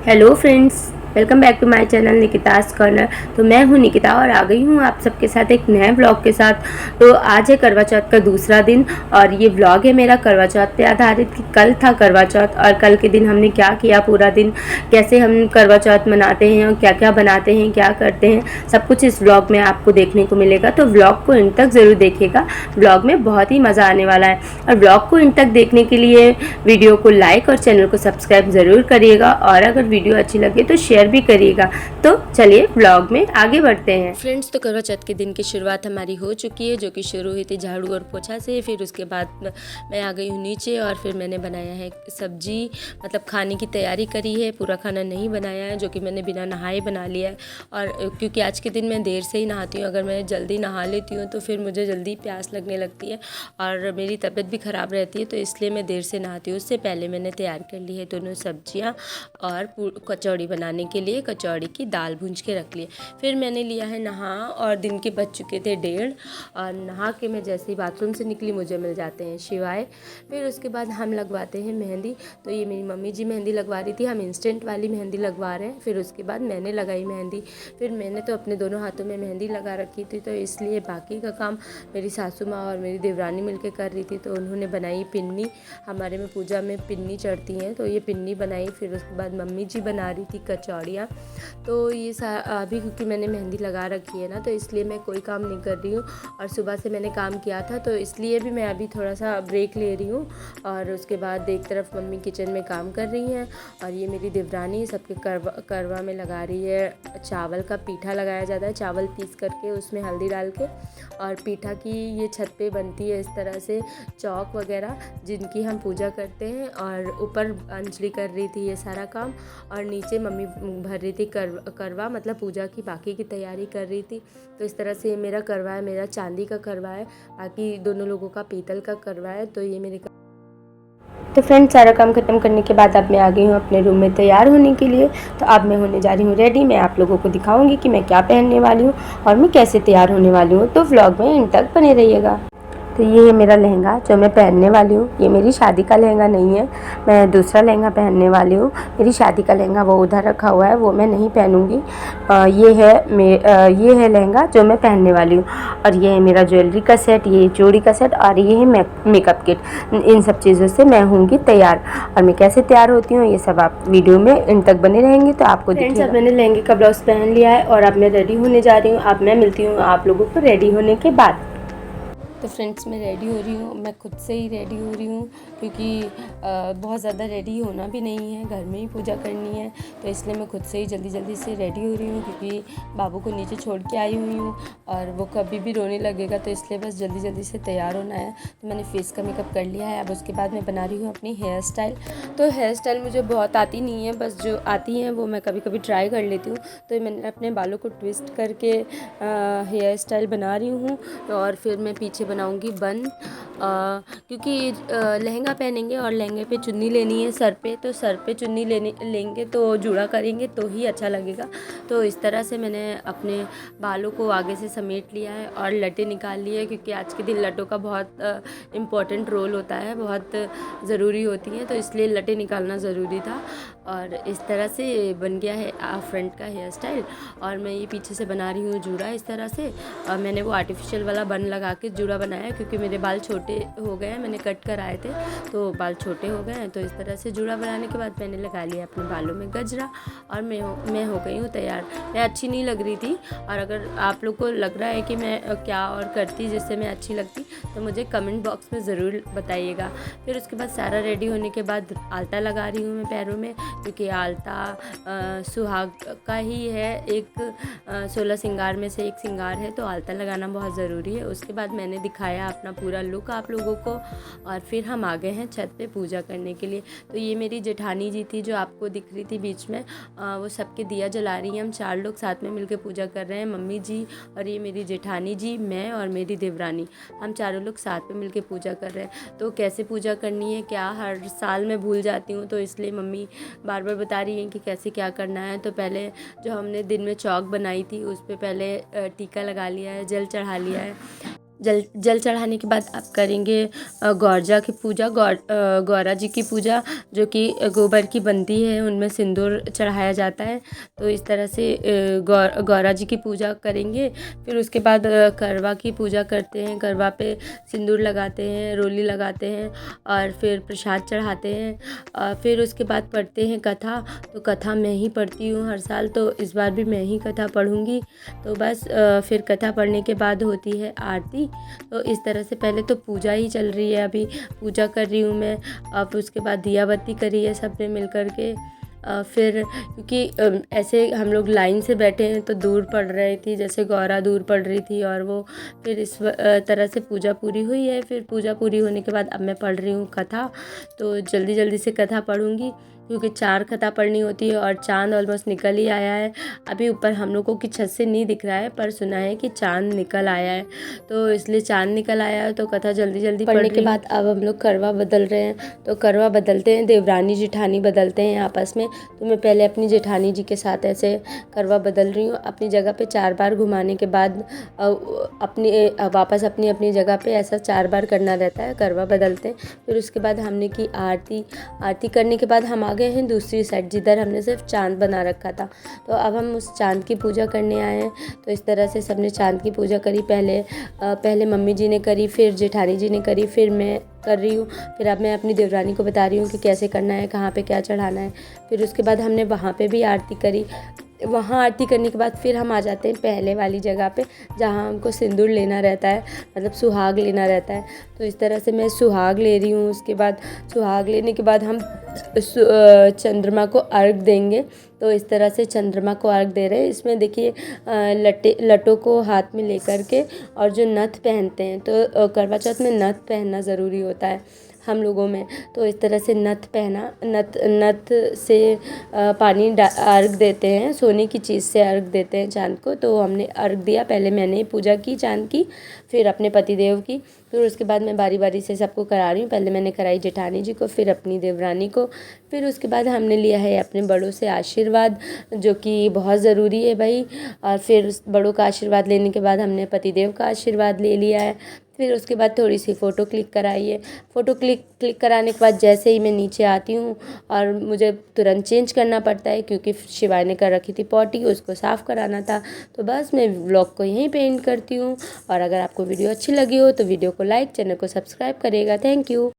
Hello friends, welcome back to my channel Nikita's corner. तो मैं हूँ निकिता और आ गई हूँ आप सबके साथ एक नए व्लॉग के साथ। तो आज है करवा चौथ का दूसरा दिन और ये व्लॉग है मेरा करवा चौथ पे आधारित कि कल था करवा चौथ और कल के दिन हमने क्या किया पूरा दिन, कैसे हम करवा चौथ मनाते हैं और क्या क्या बनाते हैं, क्या करते हैं, सब कुछ इस व्लॉग में आपको देखने को मिलेगा। तो व्लॉग को इन तक ज़रूर देखिएगा, व्लॉग में बहुत ही मज़ा आने वाला है। और व्लॉग को इन तक देखने के लिए वीडियो को लाइक और चैनल को सब्सक्राइब ज़रूर करिएगा और अगर वीडियो अच्छी लगे तो शेयर भी करिएगा। तो चलिए व्लॉग में आगे बढ़ते हैं। फ्रेंड्स, तो करवा चौथ के दिन की शुरुआत हमारी हो चुकी है, जो कि शुरू हुई थी झाड़ू और पोछा से। फिर उसके बाद मैं आ गई हूँ नीचे और फिर मैंने बनाया है सब्जी, मतलब खाने की तैयारी करी है। पूरा खाना नहीं बनाया है, जो कि मैंने बिना नहाए बना लिया है। और क्योंकि आज के दिन मैं देर से ही नहाती हूँ, अगर मैं जल्दी नहा लेती हूँ तो फिर मुझे जल्दी प्यास लगने लगती है और मेरी तबीयत भी ख़राब रहती है, तो इसलिए मैं देर से नहाती हूँ। उससे पहले मैंने तैयार कर ली है दोनों सब्जियाँ और कचौड़ी बनाने के लिए कचौड़ी की दाल भूंज के रख लिए। फिर मैंने लिया है नहा और दिन के बज चुके थे 1:30 और नहा के मैं जैसे ही बाथरूम से निकली मुझे मिल जाते हैं शिवाय। फिर उसके बाद हम लगवाते हैं मेहंदी। तो ये मेरी मम्मी जी मेहंदी लगवा रही थी, हम इंस्टेंट वाली मेहंदी लगवा रहे हैं। फिर उसके बाद मैंने लगाई मेहंदी। फिर मैंने तो अपने दोनों हाथों में मेहंदी लगा रखी थी, तो इसलिए बाकी का काम मेरी सासू माँ और मेरी देवरानी मिलकर कर रही थी। तो उन्होंने बनाई पिन्नी, हमारे में पूजा में पिन्नी चढ़ती हैं, तो ये पिन्नी बनाई। फिर उसके बाद मम्मी जी बना रही थी कचौड़ियाँ। तो ये अभी क्योंकि मैंने मेहंदी लगा रखी है ना, तो इसलिए मैं कोई काम नहीं कर रही हूँ और सुबह से मैंने काम किया था, तो इसलिए भी मैं अभी थोड़ा सा ब्रेक ले रही हूँ। और उसके बाद एक तरफ मम्मी किचन में काम कर रही हैं और ये मेरी देवरानी सबके करवा में लगा रही है चावल का पीठा। लगाया जाता है चावल पीस करके उसमें हल्दी डाल के, और पीठा की ये छत पे बनती है इस तरह से चौक वगैरह जिनकी हम पूजा करते हैं। और ऊपर अंजलि कर रही थी ये सारा काम और नीचे मम्मी भर रही थी करवा, मतलब पूजा की बाकी की तैयारी कर रही थी। तो इस तरह से ये मेरा करवा है, मेरा चांदी का करवा है, बाकी दोनों लोगों का पीतल का करवा है। तो ये मेरे तो फ्रेंड्स, सारा काम खत्म करने के बाद अब मैं आ गई हूँ अपने रूम में तैयार होने के लिए। तो अब मैं होने जा रही हूँ रेडी। मैं आप लोगों को दिखाऊंगी कि मैं क्या पहनने वाली हूँ और मैं कैसे तैयार होने वाली हूँ, तो व्लॉग में इन तक बने रहिएगा। तो ये है मेरा लहंगा जो मैं पहनने वाली हूँ। ये मेरी शादी का लहंगा नहीं है, मैं दूसरा लहंगा पहनने वाली हूँ। मेरी शादी का लहंगा वो उधर रखा हुआ है, वो मैं नहीं पहनूंगी। ये है लहंगा जो मैं पहनने वाली हूँ। और ये है मेरा ज्वेलरी का सेट, ये चूड़ी का सेट और ये है मेकअप किट। इन सब चीज़ों से मैं होंगी तैयार। और मैं कैसे तैयार होती हूँ ये सब आप वीडियो में इन तक बने रहेंगे तो आपको दिखेगा। अब मैंने लहंगे का ब्लाउज पहन लिया है और अब मैं रेडी होने जा रही हूँ। अब मैं मिलती हूँ आप लोगों को रेडी होने के बाद। तो फ्रेंड्स, मैं रेडी हो रही हूँ, मैं खुद से ही रेडी हो रही हूँ क्योंकि बहुत ज़्यादा रेडी होना भी नहीं है, घर में ही पूजा करनी है। तो इसलिए मैं खुद से ही जल्दी जल्दी से रेडी हो रही हूँ क्योंकि बाबू को नीचे छोड़ के आई हुई हूँ और वो कभी भी रोने लगेगा, तो इसलिए बस जल्दी जल्दी से तैयार होना है। तो मैंने फेस का मेकअप कर लिया है। अब उसके बाद मैं बना रही हूँ अपनी हेयर स्टाइल। तो हेयर स्टाइल मुझे बहुत आती नहीं है, बस जो आती हैं वो मैं कभी कभी ट्राई कर लेती हूँ। तो मैंने अपने बालों को ट्विस्ट करके हेयर स्टाइल बना रही हूँ और फिर मैं पीछे बनाऊंगी बन, क्योंकि लहंगा पहनेंगे और लहंगे पे चुन्नी लेनी है सर पे, तो सर पे चुन्नी लेंगे तो जूड़ा करेंगे तो ही अच्छा लगेगा। तो इस तरह से मैंने अपने बालों को आगे से समेट लिया है और लटें निकाल ली है, क्योंकि आज के दिन लटों का बहुत इम्पोर्टेंट रोल होता है, बहुत ज़रूरी होती हैं, तो इसलिए लटें निकालना ज़रूरी था। और इस तरह से बन गया है फ्रंट का हेयर स्टाइल। और मैं ये पीछे से बना रही हूँ जूड़ा इस तरह से। और मैंने वो आर्टिफिशियल वाला बन लगा के जूड़ा बनाया क्योंकि मेरे बाल छोटे हो गए हैं, मैंने कट कराए थे तो बाल छोटे हो गए हैं। तो इस तरह से जूड़ा बनाने के बाद मैंने लगा लिया अपने बालों में गजरा और मैं हो गई हूँ तैयार। मैं अच्छी नहीं लग रही थी, और अगर आप लोग को लग रहा है कि मैं क्या और करती जिससे मैं अच्छी लगती तो मुझे कमेंट बॉक्स में ज़रूर बताइएगा। फिर उसके बाद सारा रेडी होने के बाद आलता लगा रही हूँ मैं पैरों में, क्योंकि आलता सुहाग का ही है, एक 16 श्रृंगार में से एक श्रृंगार है, तो आलता लगाना बहुत ज़रूरी है। उसके बाद मैंने दिखाया अपना पूरा लुक आप लोगों को और फिर हम आ गए हैं छत पे पूजा करने के लिए। तो ये मेरी जेठानी जी थी जो आपको दिख रही थी बीच में, वो सबके दिया जला रही हैं। हम 4 लोग साथ में मिलकर पूजा कर रहे हैं, मम्मी जी और ये मेरी जेठानी जी, मैं और मेरी देवरानी, हम चारों लोग साथ में मिलकर पूजा कर रहे हैं। तो कैसे पूजा करनी है क्या हर साल मैं भूल जाती हूँ, तो इसलिए मम्मी बार बार बता रही हैं कि कैसे क्या करना है। तो पहले जो हमने दिन में चौक बनाई थी उस पर पहले टीका लगा लिया है, जल चढ़ा लिया है। जल चढ़ाने के बाद आप करेंगे गौरजा की पूजा। गौरा जी की पूजा जो कि गोबर की बनती है, उनमें सिंदूर चढ़ाया जाता है। तो इस तरह से गौरा जी की पूजा करेंगे। फिर उसके बाद करवा की पूजा करते हैं। करवा पे सिंदूर लगाते हैं, रोली लगाते हैं और फिर प्रसाद चढ़ाते हैं। फिर उसके बाद पढ़ते हैं कथा। तो कथा मैं ही पढ़ती हूँ हर साल, तो इस बार भी मैं ही कथा पढ़ूँगी। तो बस फिर कथा पढ़ने के बाद होती है आरती। तो इस तरह से पहले तो पूजा ही चल रही है, अभी पूजा कर रही हूँ मैं। अब उसके बाद दिया बत्ती करी है सब ने मिल कर के। फिर क्योंकि ऐसे हम लोग लाइन से बैठे हैं तो दूर पड़ रही थी, जैसे गौरा दूर पड़ रही थी और वो फिर इस तरह से पूजा पूरी हुई है। फिर पूजा पूरी होने के बाद अब मैं पढ़ रही हूँ कथा। तो जल्दी जल्दी से कथा पढ़ूँगी क्योंकि 4 कथा पढ़नी होती है और चाँद ऑलमोस्ट निकल ही आया है। अभी ऊपर हम लोगों की छत से नहीं दिख रहा है, पर सुना है कि चाँद निकल आया है, तो इसलिए चाँद निकल आया है तो कथा जल्दी जल्दी पढ़ने के बाद अब हम लोग करवा बदल रहे हैं। तो करवा बदलते हैं, देवरानी जेठानी बदलते हैं आपस में। तो मैं पहले अपनी जेठानी जी के साथ ऐसे करवा बदल रही हूँ। अपनी जगह पे 4 बार घुमाने के बाद वापस अपनी अपनी जगह पे ऐसा 4 बार करना रहता है, करवा बदलते हैं। फिर उसके बाद हमने की आरती करने के बाद हम आ गए हैं दूसरी साइड, जिधर हमने सिर्फ चाँद बना रखा था। तो अब हम उस चाँद की पूजा करने आए हैं। तो इस तरह से सबने चाँद की पूजा करी। पहले मम्मी जी ने करी, फिर जेठानी जी ने करी, फिर मैं कर रही हूँ। फिर अब मैं अपनी देवरानी को बता रही हूँ कि कैसे करना है, कहाँ पे क्या चढ़ाना है। फिर उसके बाद हमने वहाँ पे भी आरती करी। वहाँ आरती करने के बाद फिर हम आ जाते हैं पहले वाली जगह पे, जहाँ हमको सिंदूर लेना रहता है, मतलब सुहाग लेना रहता है। तो इस तरह से मैं सुहाग ले रही हूँ। उसके बाद सुहाग लेने के बाद हम चंद्रमा को अर्घ देंगे। तो इस तरह से चंद्रमा को अर्घ दे रहे हैं। इसमें देखिए लटों को हाथ में लेकर के और जो नथ पहनते हैं, तो करवा चौथ में नथ पहनना ज़रूरी होता है हम लोगों में। तो इस तरह से नथ से पानी अर्घ देते हैं, सोने की चीज़ से अर्घ देते हैं चाँद को। तो हमने अर्घ दिया, पहले मैंने पूजा की चाँद की, फिर अपने पतिदेव की। फिर उसके बाद मैं बारी बारी से सबको करा रही हूँ। पहले मैंने कराई जेठानी जी को, फिर अपनी देवरानी को। फिर उसके बाद हमने लिया है अपने बड़ों से आशीर्वाद, जो कि बहुत ज़रूरी है भाई। और फिर उस बड़ों का आशीर्वाद लेने के बाद हमने पतिदेव का आशीर्वाद ले लिया है। फिर उसके बाद थोड़ी सी फ़ोटो क्लिक कराई है। फ़ोटो क्लिक कराने के बाद जैसे ही मैं नीचे आती हूँ और मुझे तुरंत चेंज करना पड़ता है क्योंकि शिवाय ने कर रखी थी पॉटी, उसको साफ़ कराना था। तो बस मैं व्लॉग को यहीं पे एंड करती हूँ। और अगर आपको वीडियो अच्छी लगी हो तो वीडियो को लाइक, चैनल को सब्सक्राइब करिएगा। Thank you.